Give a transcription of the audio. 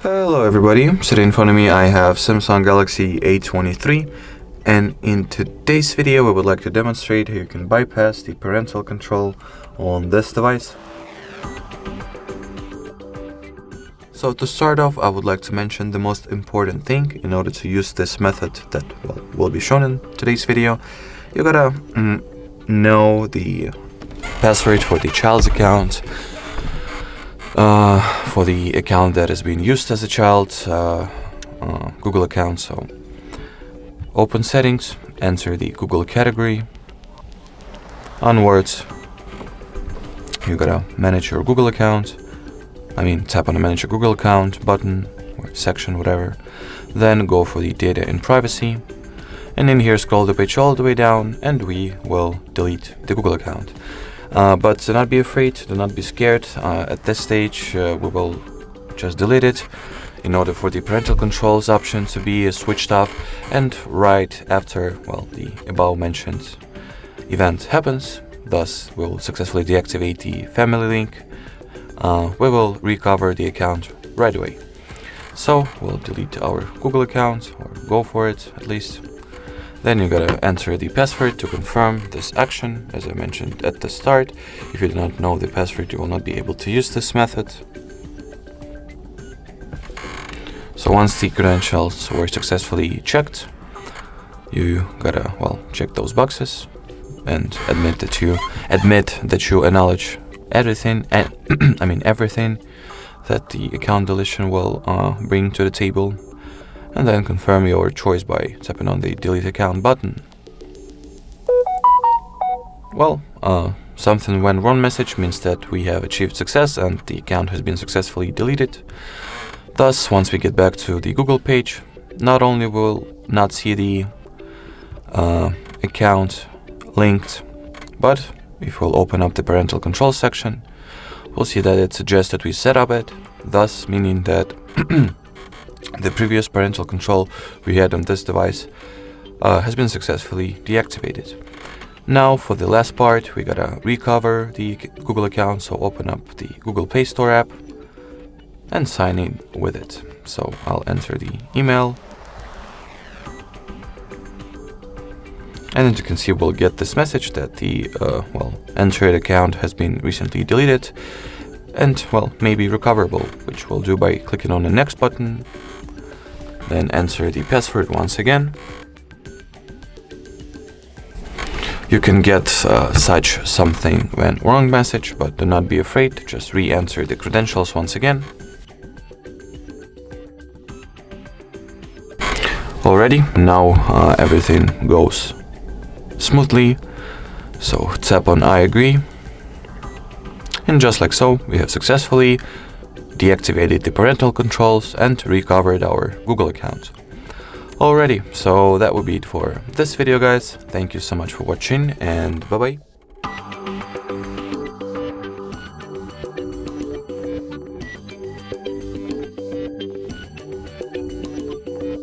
Hello everybody, sitting in front of me I have Samsung Galaxy A23, and in today's video we would like to demonstrate how you can bypass the parental control on this device. So to start off, I would like to mention the most important thing in order to use this method that will be shown in today's video. You gotta know the password for the child's account, for the account that is being used as a child's Google account. So open settings, enter the Google category. Onwards, you gotta manage your Google account. Tap on the manage your Google account button or section, whatever. Then go for the data and privacy. And in here, scroll the page all the way down and we will delete the Google account. But do not be afraid, do not be scared. At this stage, we will just delete it in order for the parental controls option to be switched off. And right after, the above mentioned event happens, thus we'll successfully deactivate the family link. We will recover the account right away. So we'll delete our Google account, or go for it at least. Then you gotta enter the password to confirm this action. As I mentioned at the start, if you do not know the password, you will not be able to use this method. So once the credentials were successfully checked, you gotta check those boxes and admit that you acknowledge everything, and everything that the account deletion will bring to the table. And then confirm your choice by tapping on the delete account button. Something went wrong message means that we have achieved success and the account has been successfully deleted. Thus, once we get back to the Google page, not only will not see the account linked, but if we'll open up the parental control section, we'll see that it suggests that we set up it, thus meaning that the previous parental control we had on this device has been successfully deactivated. Now for the last part, we gotta recover the Google account, so open up the Google Play Store app and sign in with it. So I'll enter the email. And as you can see, we'll get this message that the entered account has been recently deleted and may be recoverable, which we'll do by clicking on the next button. Then enter the password once again. You can get such something went wrong message, but do not be afraid, just re-enter the credentials once again. Already, now everything goes smoothly, so tap on I agree, and just like so, we have successfully deactivated the parental controls and recovered our Google account. Alrighty, so that would be it for this video, guys. Thank you so much for watching, and bye bye.